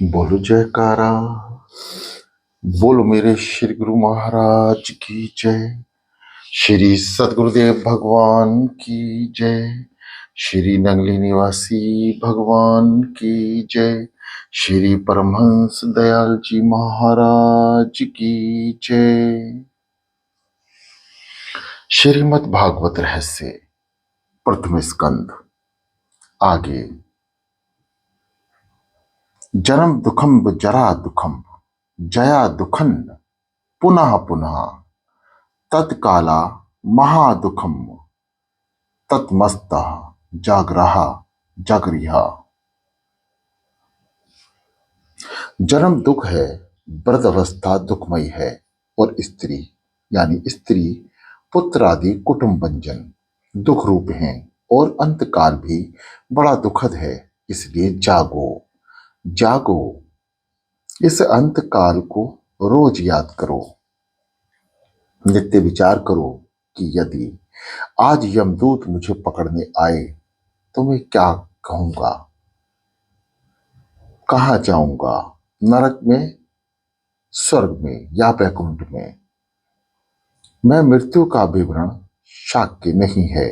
बोलो जयकारा। बोलो मेरे श्री गुरु महाराज की जय। श्री सदगुरुदेव भगवान की जय। श्री नंगली निवासी भगवान की जय। श्री परमहंस दयाल जी महाराज की जय। श्रीमद् भागवत रहस्य प्रथम स्कंद आगे। जन्म दुखम जरा दुखम जया दुखन पुनः पुनः तत्काला महादुखम तत्मस्तः जागरहा जागरिहा। जन्म दुख है, वृद्ध अवस्था दुखमयी है, और स्त्री यानी स्त्री पुत्र आदि कुटुंब बंजन दुख रूप हैं, और अंतकाल भी बड़ा दुखद है। इसलिए जागो जागो, इस अंतकाल को रोज याद करो। नित्य विचार करो कि यदि आज यमदूत मुझे पकड़ने आए तो मैं क्या कहूंगा, कहाँ जाऊंगा, नरक में, स्वर्ग में या वैकुंठ में। मैं मृत्यु का विवरण शाक्य नहीं है,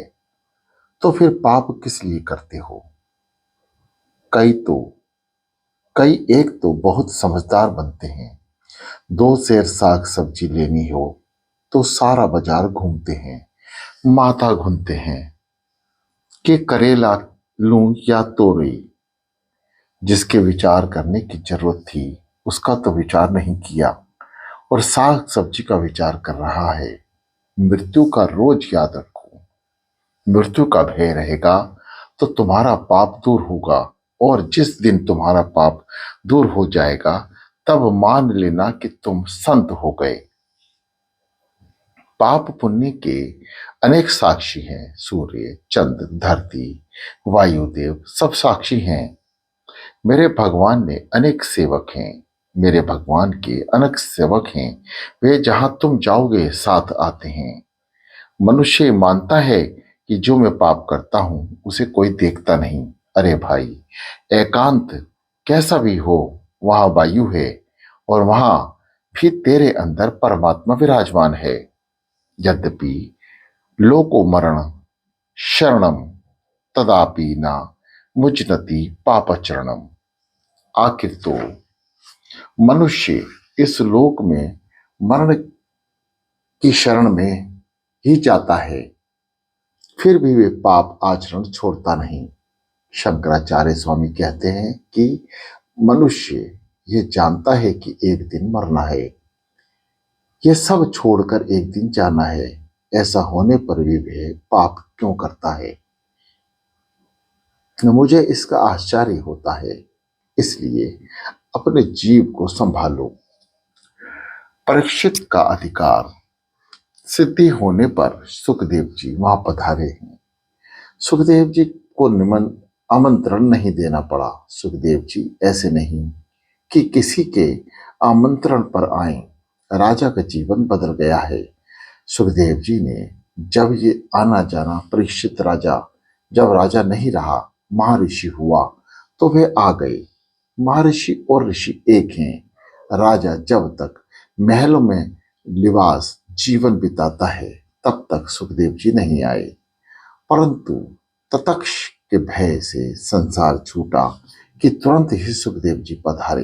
तो फिर पाप किस लिए करते हो? कई एक तो बहुत समझदार बनते हैं। 2 सेर साग सब्जी लेनी हो तो सारा बाजार घूमते हैं, माथा घूमते हैं कि करेला लूं या तोरई। जिसके विचार करने की जरूरत थी उसका तो विचार नहीं किया, और साग सब्जी का विचार कर रहा है। मृत्यु का रोज याद रखो। मृत्यु का भय रहेगा तो तुम्हारा पाप दूर होगा, और जिस दिन तुम्हारा पाप दूर हो जाएगा तब मान लेना कि तुम संत हो गए। पाप पुण्य के अनेक साक्षी हैं। सूर्य, चंद्र, धरती, वायुदेव सब साक्षी हैं। मेरे भगवान ने अनेक सेवक हैं। मेरे भगवान के अनेक सेवक हैं। वे जहां तुम जाओगे साथ आते हैं। मनुष्य मानता है कि जो मैं पाप करता हूं उसे कोई देखता नहीं। अरे भाई, एकांत कैसा भी हो, वहां वायु है, और वहां भी तेरे अंदर परमात्मा विराजमान है। यद्यपि लोको मरण शरणम तदापि ना मुजनति पापचरणम। आखिर तो मनुष्य इस लोक में मरण की शरण में ही जाता है, फिर भी वे पाप आचरण छोड़ता नहीं। शंकराचार्य स्वामी कहते हैं कि मनुष्य ये जानता है कि एक दिन मरना है, ये सब छोड़कर एक दिन जाना है। ऐसा होने पर भी वह पाप क्यों करता है? मुझे इसका आश्चर्य होता है। इसलिए अपने जीव को संभालो। परीक्षित का अधिकार सिद्धि होने पर सुखदेव जी वहां पधारे हैं। सुखदेव जी को आमंत्रण नहीं देना पड़ा। सुखदेव जी ऐसे नहीं कि किसी के आमंत्रण पर आए। राजा का जीवन बदल गया है। सुखदेव जी ने जब ये आना जाना, परीक्षित राजा जब राजा नहीं रहा, महर्षि हुआ, तो वे आ गए। महर्षि और ऋषि एक हैं। राजा जब तक महलों में लिबास जीवन बिताता है तब तक सुखदेव जी नहीं आए, परंतु ततक्ष के भय से संसार छूटा कि तुरंत ही सुखदेव जी पधारे।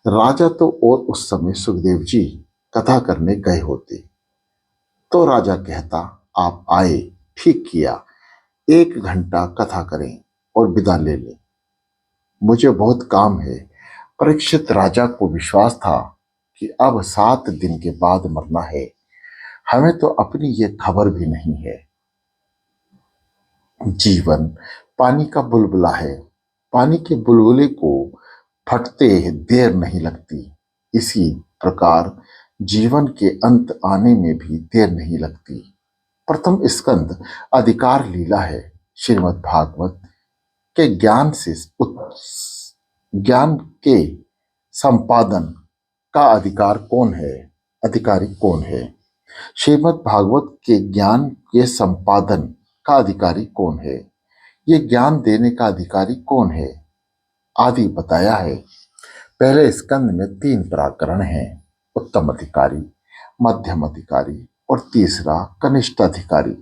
राजा तो और उस समय सुखदेव जी कथा करने गए होते, तो राजा कहता आप आए, ठीक किया, 1 घंटा कथा करें और विदा ले लें, मुझे बहुत काम है। परीक्षित राजा को विश्वास था कि अब 7 दिन के बाद मरना है। हमें तो अपनी ये खबर भी नहीं है। जीवन पानी का बुलबुला है। पानी के बुलबुले को फटते देर नहीं लगती। इसी प्रकार जीवन के अंत आने में भी देर नहीं लगती। प्रथम स्कंद अधिकार लीला है। श्रीमद् भागवत के ज्ञान के संपादन का अधिकार कौन है, अधिकारी कौन है? श्रीमद् भागवत के ज्ञान के संपादन का अधिकारी कौन है? ये ज्ञान देने का अधिकारी कौन है? आदि बताया है। पहले स्कंद में 3 प्रकरण हैं, उत्तम अधिकारी, मध्यम अधिकारी और तीसरा कनिष्ठ अधिकारी।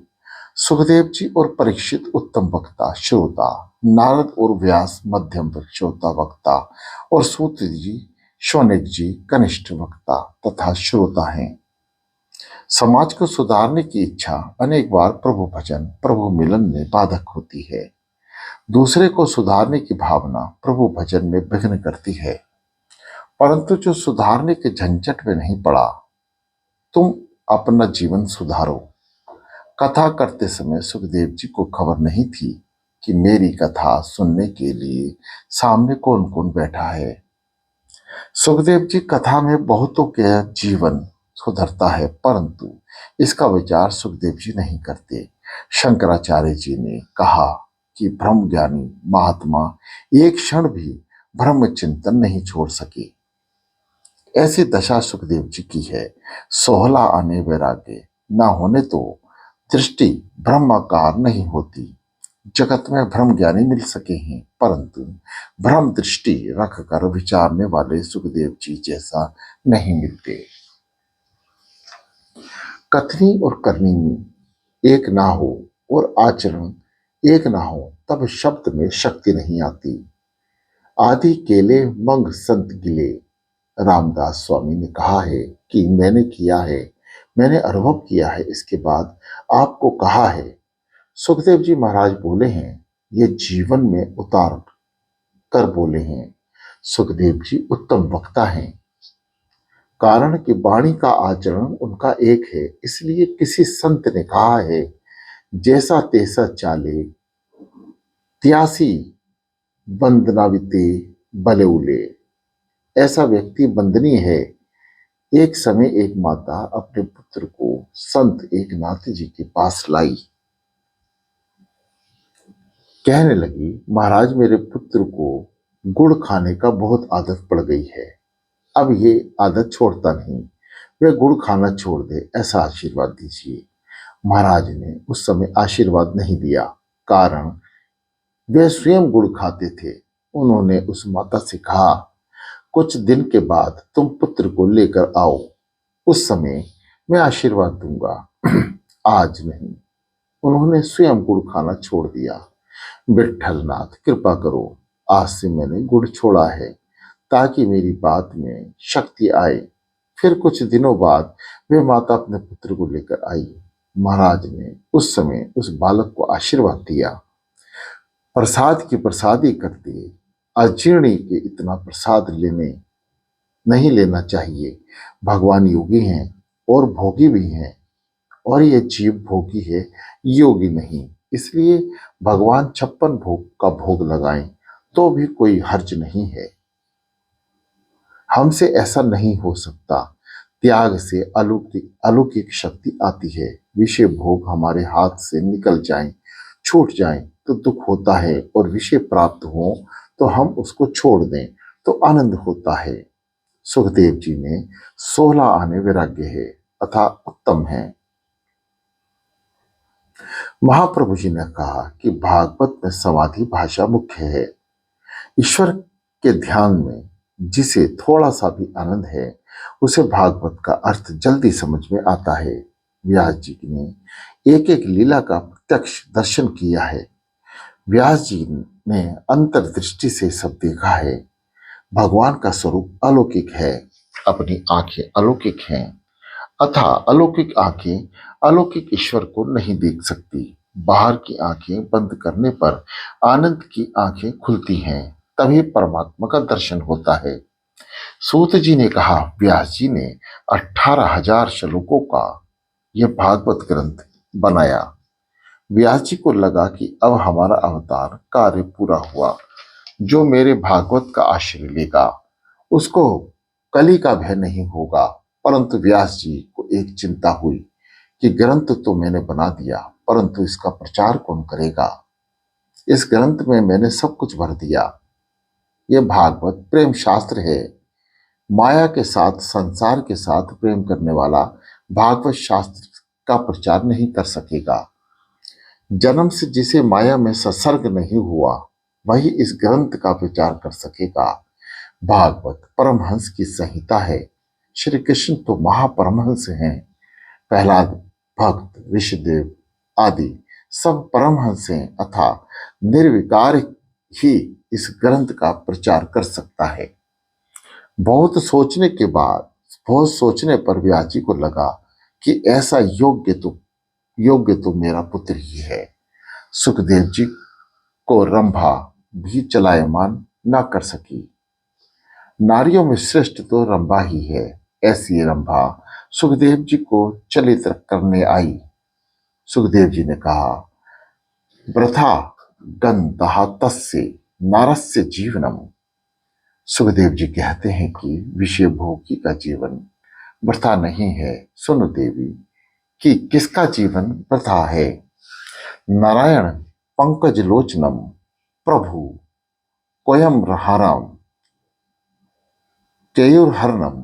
सुखदेव जी और परीक्षित उत्तम वक्ता श्रोता, नारद और व्यास मध्यम श्रोता वक्ता और सूत जी शौनक जी कनिष्ठ वक्ता तथा श्रोता हैं। समाज को सुधारने की इच्छा अनेक बार प्रभु भजन प्रभु मिलन में बाधक होती है। दूसरे को सुधारने की भावना प्रभु भजन में विघ्न करती है। परंतु जो सुधारने के झंझट में नहीं पड़ा, तुम अपना जीवन सुधारो। कथा करते समय सुखदेव जी को खबर नहीं थी कि मेरी कथा सुनने के लिए सामने कौन कौन बैठा है। सुखदेव जी कथा में बहुतों के जीवन सुधरता है, परंतु इसका विचार सुखदेव जी नहीं करते। शंकराचार्य जी ने कहा कि ब्रह्म ज्ञानी महात्मा एक क्षण भी ब्रह्म चिंतन नहीं छोड़ सके। ऐसी दशा सुखदेव जी की है। सोहला आने वैराग्य ना होने तो दृष्टि ब्रह्माकार नहीं होती। जगत में ब्रह्म ज्ञानी मिल सके हैं, परंतु ब्रह्म दृष्टि रखकर विचारने वाले सुखदेव जी जैसा नहीं मिलते। कथनी और करनी में एक ना हो और आचरण एक ना हो तब शब्द में शक्ति नहीं आती। आदि केले मंग संत गिले। रामदास स्वामी ने कहा है कि मैंने किया है, मैंने अनुभव किया है, इसके बाद आपको कहा है। सुखदेव जी महाराज बोले हैं, ये जीवन में उतार कर बोले हैं। सुखदेव जी उत्तम वक्ता हैं, कारण कि वाणी का आचरण उनका एक है। इसलिए किसी संत ने कहा है, जैसा तैसा चाले त्यासी वंदनाविते बलेउले। ऐसा व्यक्ति वंदनीय है। एक समय एक माता अपने पुत्र को संत एकनाथ जी के पास लाई। कहने लगी, महाराज मेरे पुत्र को गुड़ खाने का बहुत आदत पड़ गई है, अब ये आदत छोड़ता नहीं, वे गुड़ खाना छोड़ दे, ऐसा आशीर्वाद दीजिए। महाराज ने उस समय आशीर्वाद नहीं दिया, कारण वे स्वयं गुड़ खाते थे। उन्होंने उस माता से कहा, कुछ दिन के बाद तुम पुत्र को लेकर आओ, उस समय मैं आशीर्वाद दूंगा, आज नहीं। उन्होंने स्वयं गुड़ खाना छोड़ दिया। विठ्ठलनाथ कृपा करो, आज से मैंने गुड़ छोड़ा है ताकि मेरी बात में शक्ति आए। फिर कुछ दिनों बाद वे माता अपने पुत्र को लेकर आई। महाराज ने उस समय उस बालक को आशीर्वाद दिया। प्रसाद की प्रसादी करते अजीर्णी के इतना प्रसाद नहीं लेना चाहिए। भगवान योगी हैं और भोगी भी हैं, और ये जीव भोगी है, योगी नहीं। इसलिए भगवान 56 भोग का भोग लगाएं तो भी कोई हर्ज नहीं है। हमसे ऐसा नहीं हो सकता। त्याग से अलौकिक शक्ति आती है। विषय भोग हमारे हाथ से निकल जाएं, छूट जाएं तो दुख होता है, और विषय प्राप्त हो तो हम उसको छोड़ दें तो आनंद होता है। सुखदेव जी ने 16 आने वैराग्य है अथा उत्तम है। महाप्रभु जी ने कहा कि भागवत में समाधि भाषा मुख्य है। ईश्वर के ध्यान में जिसे थोड़ा सा भी आनंद है, उसे भागवत का अर्थ जल्दी समझ में आता है। व्यास जी ने एक एक लीला का प्रत्यक्ष दर्शन किया है। व्यास जी ने अंतर्दृष्टि से सब देखा है। भगवान का स्वरूप अलौकिक है, अपनी आंखें अलौकिक हैं, अथा अलौकिक आंखें अलौकिक ईश्वर को नहीं देख सकती। बाहर की आंखें बंद करने पर आनंद की आंखें खुलती हैं, तभी परमात्मा का दर्शन होता है। सूत जी ने कहा, व्यास जी ने 18,000 श्लोकों का यह भागवत ग्रंथ बनाया। व्यास जी को लगा कि अब हमारा अवतार कार्य पूरा हुआ। जो मेरे भागवत का आश्रय लेगा उसको कली का भय नहीं होगा। परंतु व्यास जी को एक चिंता हुई कि ग्रंथ तो मैंने बना दिया, परंतु इसका प्रचार कौन करेगा। इस ग्रंथ में मैंने सब कुछ भर दिया। यह भागवत प्रेम शास्त्र है। माया के साथ, संसार के साथ प्रेम करने वाला भागवत शास्त्र का प्रचार नहीं कर सकेगा। जन्म से जिसे माया में संसर्ग नहीं हुआ, वही इस ग्रंथ का प्रचार कर सकेगा। भागवत परमहंस की संहिता है। श्री कृष्ण तो महापरमहंस हैं। प्रहलाद भक्त ऋषिदेव आदि सब परमहंस हैं अथा निर्विकार ही इस ग्रंथ का प्रचार कर सकता है। बहुत सोचने पर व्यास जी को लगा कि ऐसा योग्य तो मेरा पुत्र ही है। सुखदेव जी को रंभा भी चलायमान न कर सकी। नारियों में श्रेष्ठ तो रंभा ही है। ऐसी रंभा सुखदेव जी को चलित करने आई। सुखदेव जी ने कहा, वृथा गंधः तस्य नरस्य जीवनम। सुखदेव जी कहते हैं कि विषय भोगी का जीवन वृथा नहीं है। सुनो देवी कि किसका जीवन वृथा है। नारायण पंकज लोचनम प्रभु कोयम हारम केयुर्हरणम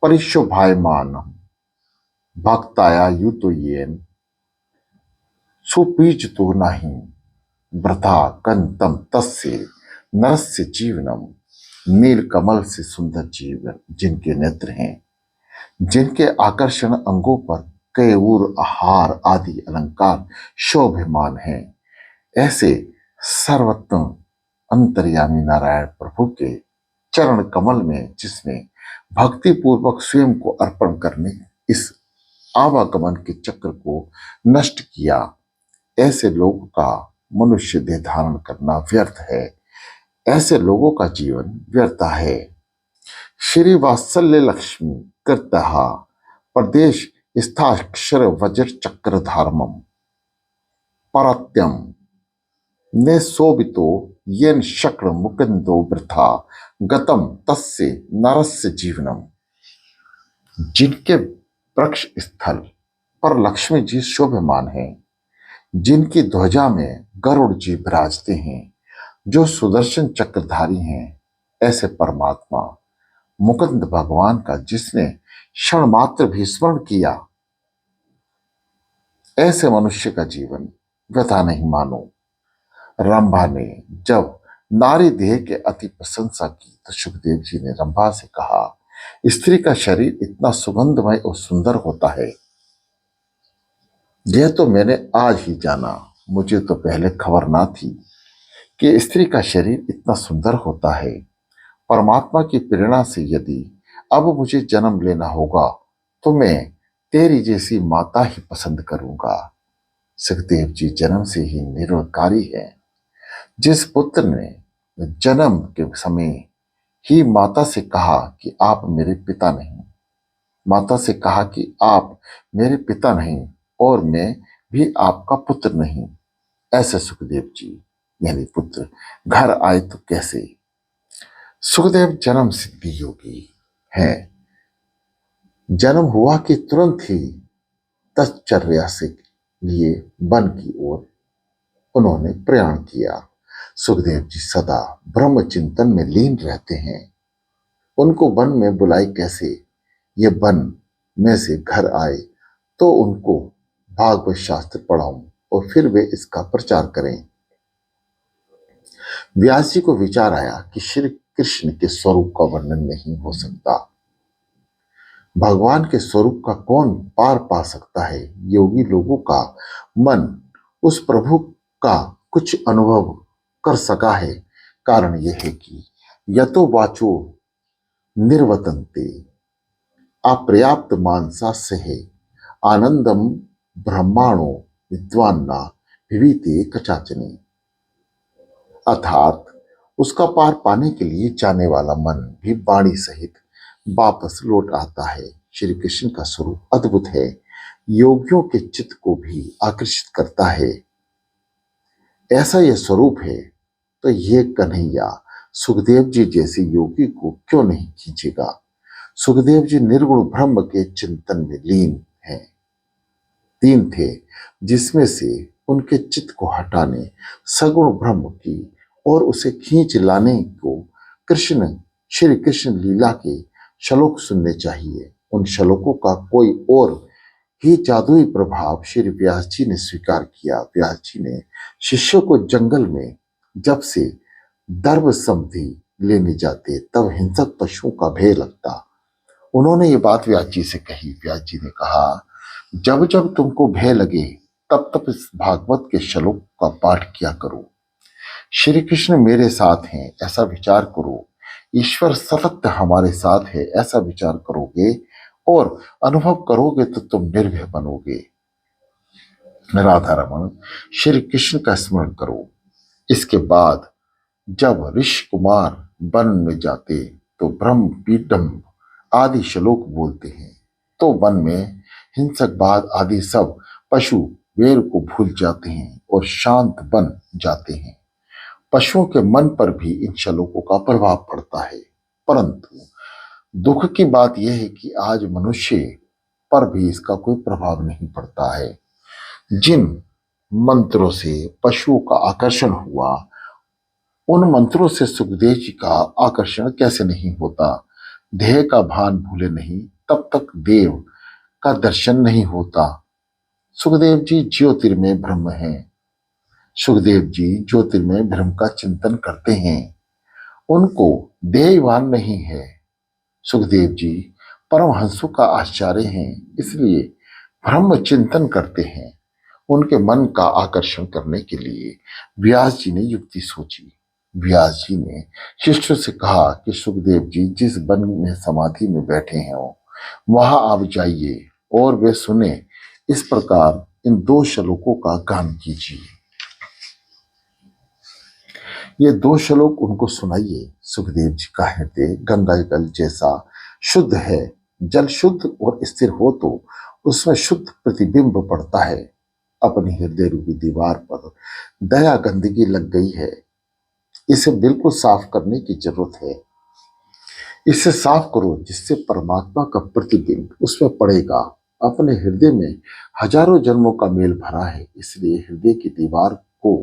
परिशोभायमानम भक्ताया युतो येन सुपीज तो नहीं वृथा कंतम तस्य नरस्य जीवनम। नील कमल से सुंदर जीवन जिनके नेत्र हैं, जिनके आकर्षण अंगों पर केयूर आहार आदि अलंकार शोभमान हैं, ऐसे सर्वोत्तम अंतर्यामी नारायण प्रभु के चरण कमल में जिसने भक्ति पूर्वक स्वयं को अर्पण करने इस आवागमन के चक्र को नष्ट किया, ऐसे लोगों का मनुष्य देह धारण करना व्यर्थ है। ऐसे लोगों का जीवन व्यर्थ है। श्री वात्सल्य लक्ष्मी कृतः प्रदेश स्थाक्षर वज्र चक्र धारमम परत्यम ने शोभितो येन शक्र मुकुंदो वृथा गतम तस्य नरस्य जीवनम। जिनके वृक्ष स्थल पर लक्ष्मी जी शोभमान हैं, जिनकी ध्वजा में गरुड़ जी विराजते हैं, जो सुदर्शन चक्रधारी हैं, ऐसे परमात्मा मुकुंद भगवान का जिसने क्षण मात्र भी स्मरण किया, ऐसे मनुष्य का जीवन व्यथा नहीं मानो। रंभा ने जब नारी देह के अति प्रशंसा की तो सुखदेव जी ने रंभा से कहा, स्त्री का शरीर इतना सुगंधमय और सुंदर होता है, यह तो मैंने आज ही जाना। मुझे तो पहले खबर ना थी कि स्त्री का शरीर इतना सुंदर होता है। परमात्मा की प्रेरणा से यदि अब मुझे जन्म लेना होगा तो मैं तेरी जैसी माता ही पसंद करूंगा। सुखदेव जी जन्म से ही निरंकारी है। जिस पुत्र ने जन्म के समय ही माता से कहा कि आप मेरे पिता नहीं, माता से कहा कि आप मेरे पिता नहीं और मैं भी आपका पुत्र नहीं, ऐसे सुखदेव जी यानी पुत्र घर आए तो कैसे। सुखदेव जन्म सिद्धि योगी है। जन्म हुआ कि तुरंत ही तपश्चर्या से लिए वन की ओर उन्होंने प्रयाण किया। सुखदेव जी सदा ब्रह्म चिंतन में लीन रहते हैं। उनको वन में बुलाई कैसे। ये वन में से घर आए तो उनको भागवत शास्त्र पढ़ाऊं और फिर वे इसका प्रचार करें। व्यास जी को विचार आया कि श्री कृष्ण के स्वरूप का वर्णन नहीं हो सकता। भगवान के स्वरूप का कौन पार पा सकता है। योगी लोगों का मन उस प्रभु का कुछ अनुभव कर सका है। कारण यह है कि यतो वाचो निर्वतन्ते अपर्याप्त मानसा सहे आनंदम ब्रह्माणो विद्वान्ना विविते कचाचने। अर्थात उसका पार पाने के लिए जाने वाला मन भी वाणी सहित वापस लौट आता है। श्री कृष्ण का स्वरूप अद्भुत है, योगियों के चित्त को भी आकर्षित करता है। ऐसा यह स्वरूप है तो ये कन्हैया सुखदेव जी जैसे योगी को क्यों नहीं खींचेगा। सुखदेव जी निर्गुण ब्रह्म के चिंतन में लीन हैं। तीन थे जिसमें से उनके चित्त को हटाने सगुण ब्रह्म की और उसे खींच लाने को श्री कृष्ण लीला के श्लोक सुनने चाहिए। उन श्लोकों का कोई और ही जादुई प्रभाव श्री व्यास जी ने स्वीकार किया। व्यास जी ने शिष्यों को जंगल में जब से दर्भ समधि लेने जाते, तब हिंसक पशुओं का भय लगता। उन्होंने ये बात व्यास जी से कही। व्यास जी ने कहा, जब जब तुमको भय लगे तब तब इस भागवत के श्लोक का पाठ किया करो। श्री कृष्ण मेरे साथ हैं ऐसा विचार करो, ईश्वर सतत हमारे साथ है ऐसा विचार करोगे और अनुभव करोगे तो तुम निर्भय बनोगे। राधा रमन, श्री कृष्ण का स्मरण करो। इसके बाद जब ऋषि कुमार वन में जाते तो ब्रह्म पीडम आदि श्लोक बोलते हैं, तो वन में हिंसक बाघ आदि सब पशु वेर को भूल जाते हैं और शांत बन जाते हैं। पशुओं के मन पर भी इन श्लोकों का प्रभाव पड़ता है, परंतु दुख की बात यह है कि आज मनुष्य पर भी इसका कोई प्रभाव नहीं पड़ता है। जिन मंत्रों से पशुओं का आकर्षण हुआ, उन मंत्रों से सुखदेव जी का आकर्षण कैसे नहीं होता। देह का भान भूले नहीं, तब तक देव का दर्शन नहीं होता। सुखदेव जी ज्योतिर्मय ब्रह्म हैं। सुखदेव जी ज्योतिर्मय ब्रह्म का चिंतन करते हैं, उनको देहवान नहीं है। सुखदेव जी परमहंसों का आचार्य हैं, इसलिए ब्रह्म चिंतन करते हैं। उनके मन का आकर्षण करने के लिए व्यास जी ने युक्ति सोची। व्यास जी ने शिष्यों से कहा कि सुखदेव जी जिस वन में समाधि में बैठे हैं वहां आप जाइए और वे सुने। इस प्रकार इन दो श्लोकों का गान कीजिए। ये दो श्लोक उनको सुनाइए। सुखदेव जी का हृदय गंगा जल जैसा शुद्ध है। जल शुद्ध और स्थिर हो तो उसमें शुद्ध प्रतिबिंब पड़ता है। अपनी हृदय रूपी दीवार पर दया गंदगी लग गई है, इसे बिल्कुल साफ करने की जरूरत है। इसे साफ करो जिससे परमात्मा का प्रतिबिंब उसमें पड़ेगा। अपने हृदय में हजारों जन्मों का मेल भरा है, इसलिए हृदय की दीवार को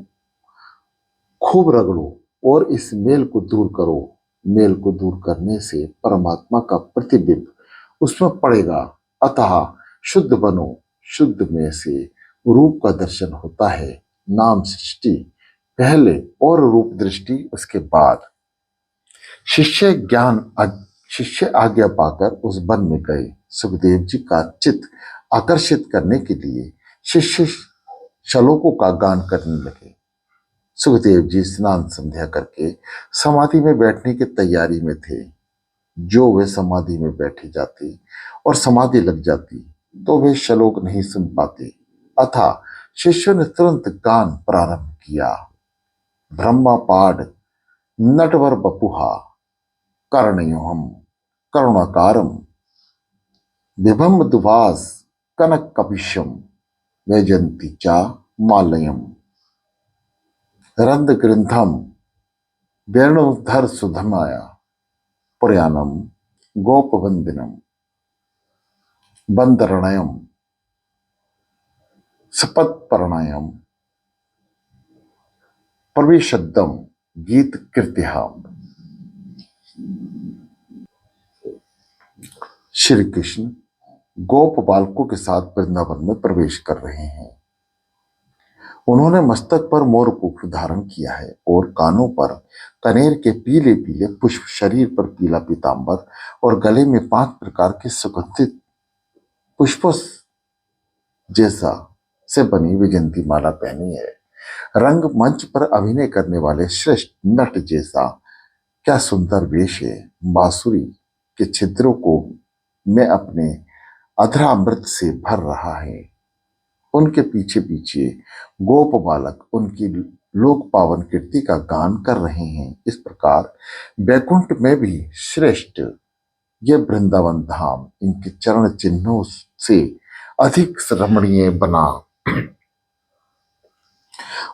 खूब रगड़ो और इस मेल को दूर करो। मेल को दूर करने से परमात्मा का प्रतिबिंब उसमें पड़ेगा। अतः शुद्ध बनो। शुद्ध में से रूप का दर्शन होता है। नाम सृष्टि पहले और रूप दृष्टि उसके बाद। शिष्य आज्ञा पाकर उस वन में गए। सुखदेव जी का चित्त आकर्षित करने के लिए शिष्य श्लोकों का गान करने लगे। सुखदेव जी स्नान संध्या करके समाधि में बैठने की तैयारी में थे। जो वे समाधि में बैठे जाते और समाधि लग जाती तो वे श्लोक नहीं सुन पाते। अतः शिष्यों ने तुरंत गान प्रारंभ किया। ब्रह्मा पाड नटवर बपुहा कर्णयोहम करुणाकारम विभम दुवास कनक कपिशम वैजंती चा मालयम रंद ग्रंथम वेणुधर सुधमाया प्रयाणम गोपवंदनम बंदरणयम सपत्परणयम प्रविशद्दम गीत कृत्या। श्री कृष्ण गोप बालकों के साथ वृंदावन में प्रवेश कर रहे हैं। उन्होंने मस्तक पर मोरपुख धारण किया है और कानों पर कनेर के पीले पीले पुष्प, शरीर पर पीला पीतांबर और गले में 5 प्रकार के सुगंधित पुष्पों जैसा से बनी विजंती माला पहनी है। रंग मंच पर अभिनय करने वाले श्रेष्ठ नट जैसा क्या सुंदर वेश है। बांसुरी के छिद्रों को मैं अपने अधरामृत से भर रहा है। उनके पीछे पीछे गोप बालक उनकी लोक पावन कीर्ति का गान कर रहे हैं। इस प्रकार बैकुंठ में भी श्रेष्ठ ये वृंदावन धाम इनके चरण चिन्हों से अधिक रमणीय बना।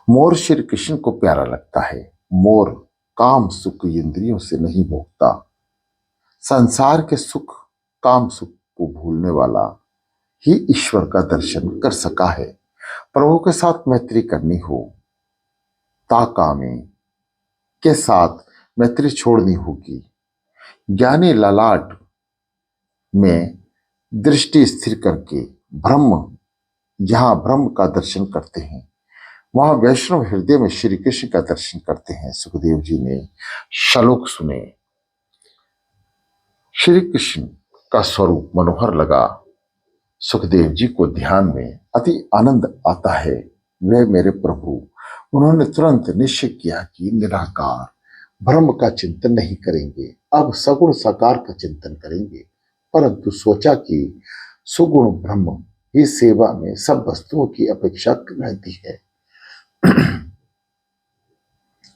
मोर श्री कृष्ण को प्यारा लगता है। मोर काम सुख इंद्रियों से नहीं भोगता। संसार के सुख काम सुख को भूलने वाला ही ईश्वर का दर्शन कर सका है। प्रभु के साथ मैत्री करनी हो, ताकामे के साथ मैत्री छोड़नी होगी। ज्ञानी ललाट में दृष्टि स्थिर करके ब्रह्म जहां ब्रह्म का दर्शन करते हैं वहां वैष्णव हृदय में श्री कृष्ण का दर्शन करते हैं। सुखदेव जी ने श्लोक सुने। श्री कृष्ण का स्वरूप मनोहर लगा। सुखदेव जी को ध्यान में अति आनंद आता है। वे मेरे प्रभु। उन्होंने तुरंत निश्चय किया कि निराकार ब्रह्म का चिंतन नहीं करेंगे, अब सगुण साकार का चिंतन करेंगे। परंतु सोचा कि सुगुण ब्रह्म की सेवा में सब वस्तुओं की अपेक्षा रहती है।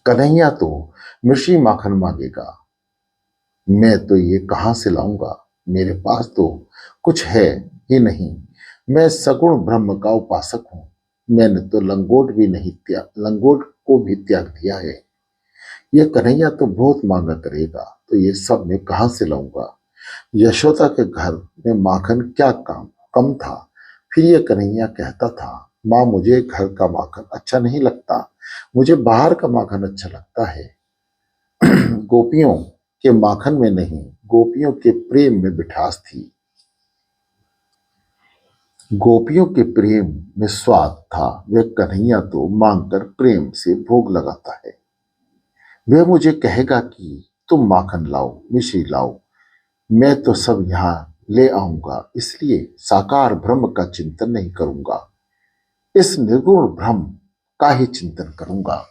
कन्हैया तो मिश्री माखन मांगेगा, मैं तो ये कहां से लाऊंगा, मेरे पास तो कुछ है ही नहीं। मैं सगुण ब्रह्म का उपासक हूं। मैंने तो लंगोट को भी त्याग दिया है। ये कन्हैया तो बहुत मांगा करेगा, तो ये सब मैं कहां से लाऊंगा। यशोदा के घर में माखन क्या कम था। फिर ये कन्हैया कहता था, माँ मुझे घर का माखन अच्छा नहीं लगता, मुझे बाहर का माखन अच्छा लगता है। गोपियों के माखन में नहीं, गोपियों के प्रेम में मिठास थी। गोपियों के प्रेम में स्वाद था। वह कन्हैया तो मांगकर प्रेम से भोग लगाता है। वह मुझे कहेगा कि तुम माखन लाओ, मिश्री लाओ, मैं तो सब यहां ले आऊंगा। इसलिए साकार ब्रह्म का चिंतन नहीं करूंगा, इस निर्गुण ब्रह्म का ही चिंतन करूंगा।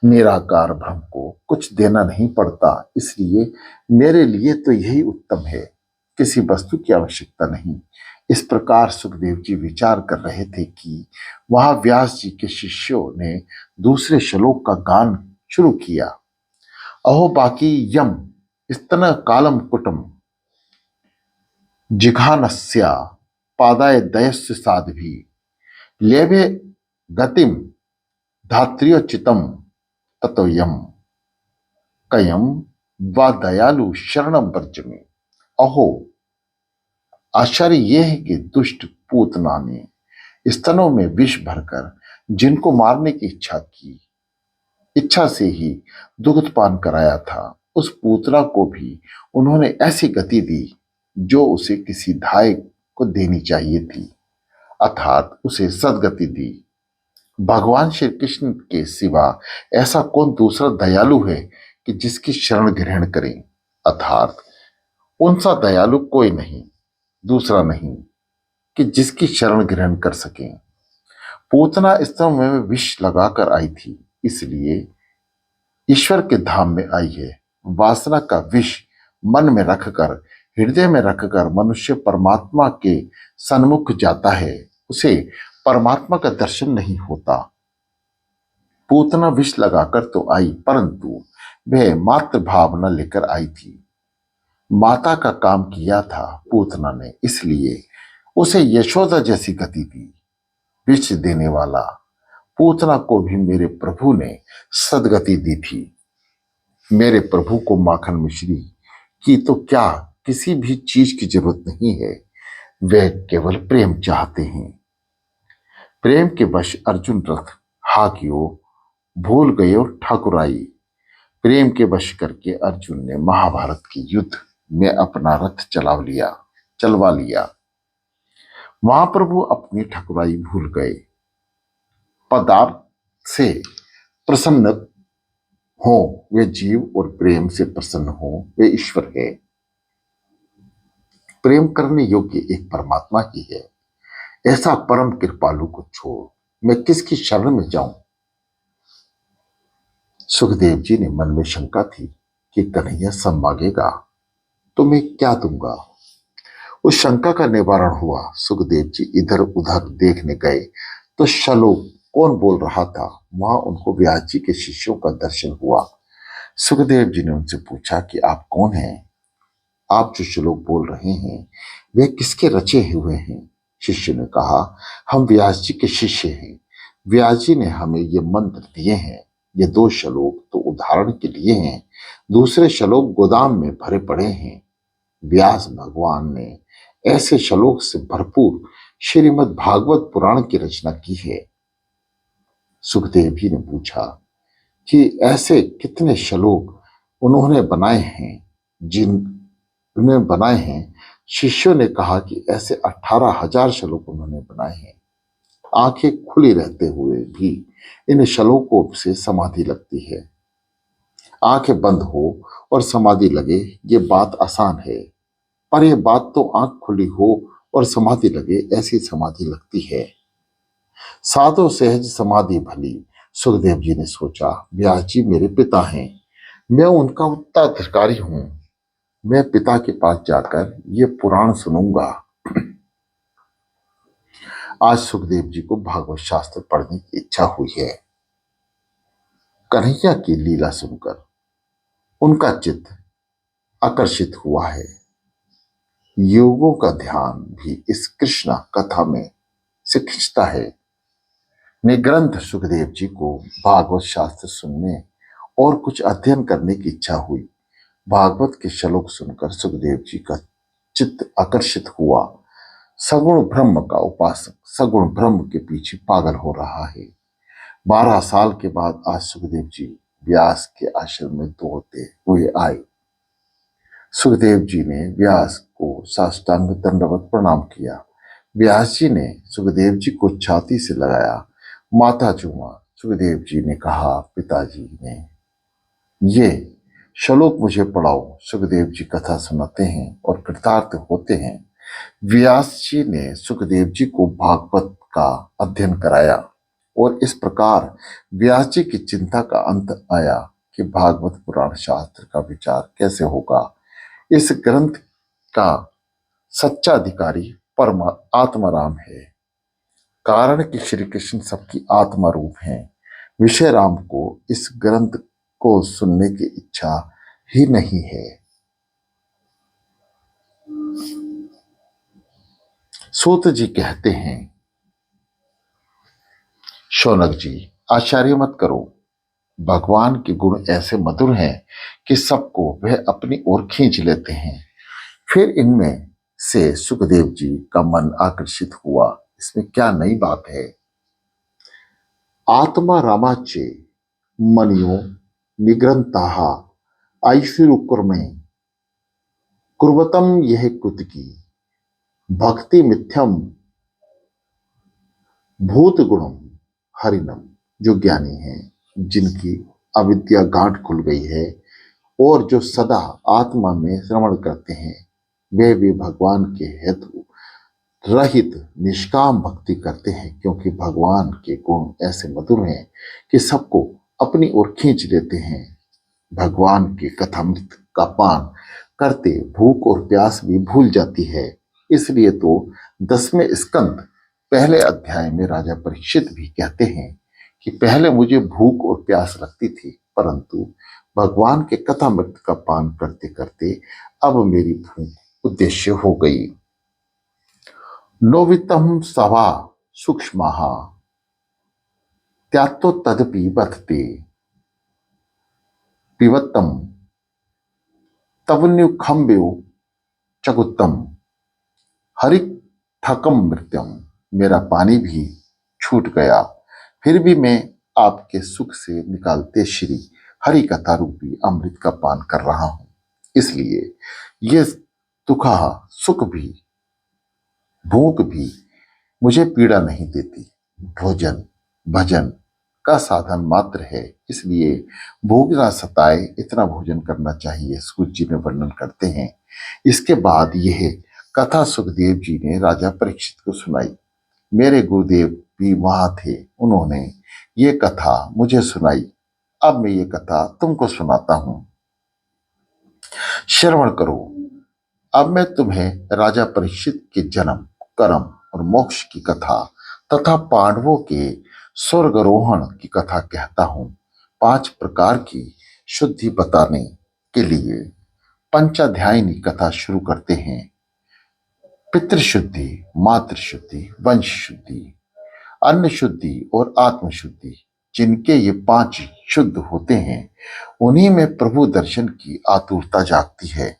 निराकार ब्रह्म को कुछ देना नहीं पड़ता, इसलिए मेरे लिए तो यही उत्तम है, किसी वस्तु की आवश्यकता नहीं। इस प्रकार सुखदेव जी विचार कर रहे थे कि वहां व्यास जी के शिष्यों ने दूसरे श्लोक का गान शुरू किया। अहो बाकी यम स्तन कालम कुटम जिघानस्या पादाय दयस्य साध्वी लेभे गतिम धात्र्योचितम ततोयम कयम व दयालु शरणम वर्जमे। अहो आश्चर्य यह है कि दुष्ट पूतना ने स्तनों में विष भरकर जिनको मारने की इच्छा से ही दुग्ध पान कराया था, उस पूतना को भी उन्होंने ऐसी गति दी जो उसे किसी धाय को देनी चाहिए थी, अर्थात उसे सदगति दी। भगवान श्री कृष्ण के सिवा ऐसा कौन दूसरा दयालु है कि जिसकी शरण ग्रहण करें, अर्थात उनसा दयालु कोई नहीं, दूसरा नहीं कि जिसकी शरण ग्रहण कर सकें। पूतना स्तन में विष लगाकर आई थी, इसलिए ईश्वर के धाम में आई है। वासना का विष मन में रखकर, हृदय में रखकर मनुष्य परमात्मा के सन्मुख जाता है, उसे परमात्मा का दर्शन नहीं होता। पूतना विष लगाकर तो आई, परंतु वह मातृ भावना लेकर आई थी। माता का काम किया था पूतना ने, इसलिए उसे यशोदा जैसी गति दी। विष देने वाला पूतना को भी मेरे प्रभु ने सदगति दी थी। मेरे प्रभु को माखन मिश्री की तो क्या किसी भी चीज की जरूरत नहीं है, वे केवल प्रेम चाहते हैं। प्रेम के वश अर्जुन रथ हाकियो भूल गए और ठाकुराई। प्रेम के वश करके अर्जुन ने महाभारत के युद्ध में अपना रथ चलवा लिया। महाप्रभु अपनी ठाकुराई भूल गए। पदार्थ से प्रसन्न हो वे जीव और प्रेम से प्रसन्न हो वे ईश्वर है। प्रेम करने योग्य एक परमात्मा ही है। ऐसा परम कृपालु को छोड़ मैं किसकी शरण में जाऊं। सुखदेव जी ने मन में शंका थी कि कन्हैया सब मांगेगा तो मैं क्या दूंगा। उस शंका का निवारण हुआ। सुखदेव जी इधर उधर देखने गए तो श्लोक कौन बोल रहा था, वहां उनको व्यास जी के शिष्यों का दर्शन हुआ। सुखदेव जी ने उनसे पूछा कि आप कौन हैं, आप जो श्लोक बोल रहे हैं वे किसके रचे हुए हैं। शिष्य ने कहा, हम व्यास जी के शिष्य हैं, व्यास जी ने हमें ये मंत्र दिए हैं। ये 2 श्लोक तो उदाहरण के लिए हैं, दूसरे श्लोक गोदाम में भरे पड़े हैं। व्यास भगवान ने ऐसे श्लोक से भरपूर श्रीमद् भागवत पुराण की रचना की है। सुखदेव जी ने पूछा कि ऐसे कितने श्लोक उन्होंने बनाए हैं। शिष्यों ने कहा कि ऐसे 18,000 श्लोक उन्होंने बनाए हैं। आंखें खुली रहते हुए भी इन श्लोकों से समाधि लगती है। आंखें बंद हो और समाधि लगे, ये बात आसान है, पर यह बात तो आंख खुली हो और समाधि लगे ऐसी समाधि लगती है। साधो सहज समाधि भली। सुखदेव जी ने सोचा, व्यास जी मेरे पिता हैं, मैं उनका उत्तराधिकारी हूं, मैं पिता के पास जाकर ये पुराण सुनूंगा। आज सुखदेव जी को भागवत शास्त्र पढ़ने की इच्छा हुई है। कन्हैया की लीला सुनकर उनका चित्त आकर्षित हुआ है। योगों का ध्यान भी इस कृष्णा कथा में से खिंचता है। निग्रंथ सुखदेव जी को भागवत शास्त्र सुनने और कुछ अध्ययन करने की इच्छा हुई। भागवत के श्लोक सुनकर सुखदेव जी का चित्त आकर्षित हुआ। सगुण ब्रह्म का उपासक सगुण ब्रह्म के पीछे पागल हो रहा है। 12 साल के बाद आज सुखदेव जी व्यास के आश्रम में दौड़ते हुए आए। सुखदेव जी ने व्यास को साष्टांग दंडवत प्रणाम किया। व्यास जी ने सुखदेव जी को छाती से लगाया, माथा चूमा। सुखदेव जी ने कहा, पिताजी ने ये श्लोक मुझे पढ़ाओ। सुखदेव जी कथा सुनाते हैं और कृतार्थ होते हैं। व्यास जी ने सुखदेव जी को भागवत का अध्ययन कराया और इस प्रकार व्यास जी की चिंता का अंत आया कि भागवत पुराण शास्त्र का विचार कैसे होगा। इस ग्रंथ का सच्चा अधिकारी परम आत्माराम है। कारण कि श्री कृष्ण सबकी आत्मा रूप हैं, विषय राम को इस ग्रंथ को सुनने की इच्छा ही नहीं है। सूत जी कहते हैं, शौनक जी आश्चर्य मत करो, भगवान के गुण ऐसे मधुर हैं कि सबको वह अपनी ओर खींच लेते हैं। फिर इनमें से सुखदेव जी का मन आकर्षित हुआ। इसमें क्या नई बात है। आत्मा रामाचे मनियो निग्रंथाः ऐषुरुक्रमे कुर्वतम यह कुतकी भक्ति मिथ्यम भूत गुणम हरिनम। जो ज्ञानी हैं, जिनकी अविद्या गांठ खुल गई है और जो सदा आत्मा में श्रवण करते हैं, वे भी भगवान के हेतु रहित निष्काम भक्ति करते हैं, क्योंकि भगवान के गुण ऐसे मधुर हैं कि सबको अपनी ओर खींच लेते हैं। भगवान के कथामृत का पान करते भूख और प्यास भी भूल जाती है। इसलिए तो 10वें स्कंद पहले अध्याय में राजा परीक्षित भी कहते हैं कि पहले मुझे भूख और प्यास लगती थी, परंतु भगवान के कथामृत का पान करते करते अब मेरी भूख उद्देश्य हो गई। नोवितम सवा सूक्ष्मः त्यातो तदपि बधते पिबत्तम तवन्युखम्ब्यो चकुत्तम हरि ठकम मृत्यम। मेरा पानी भी छूट गया, फिर भी मैं आपके सुख से निकालते श्री हरि कथा रूपी अमृत का पान कर रहा हूं। इसलिए ये दुखा सुख भी भूख भी मुझे पीड़ा नहीं देती। भोजन भजन का साधन मात्र है, इसलिए भूख ना सताए इतना भोजन करना चाहिए। सूत जी में वर्णन करते हैं। इसके बाद यह कथा सुखदेव जी ने राजा परीक्षित को सुनाई। मेरे गुरुदेव भी वहां थे, उन्होंने ये कथा मुझे सुनाई। अब मैं ये कथा तुमको सुनाता हूं, श्रवण करो। अब मैं तुम्हें राजा परीक्षित के जन्म, कर्म और मोक्ष की कथा तथा पांडवों के स्वर्गारोहण की कथा कहता हूं। 5 प्रकार की शुद्धि बताने के लिए पंचाध्यायिनी कथा शुरू करते हैं। पितृशुद्धि, मातृशुद्धि, वंश शुद्धि, अन्न शुद्धि और आत्म शुद्धि। जिनके ये 5 शुद्ध होते हैं, उन्हीं में प्रभु दर्शन की आतुरता जागती है।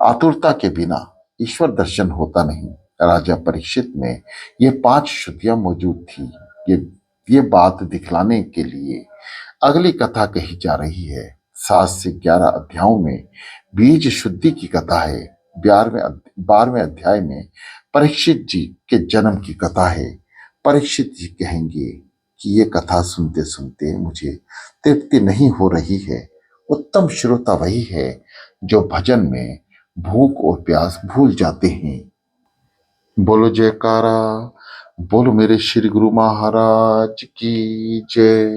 आतुरता के बिना ईश्वर दर्शन होता नहीं। राजा परीक्षित में ये 5 शुद्धियां मौजूद थी। ये बात दिखलाने के लिए अगली कथा कही जा रही है। 7 से 11 अध्यायों में बीज शुद्धि की कथा है। 12वें अध्याय में परीक्षित जी के जन्म की कथा है। परीक्षित जी कहेंगे कि ये कथा सुनते सुनते मुझे तृप्ति नहीं हो रही है। उत्तम श्रोता वही है जो भजन में भूख और प्यास भूल जाते हैं। बोलो जयकारा, बोलो मेरे श्री गुरु महाराज की जय।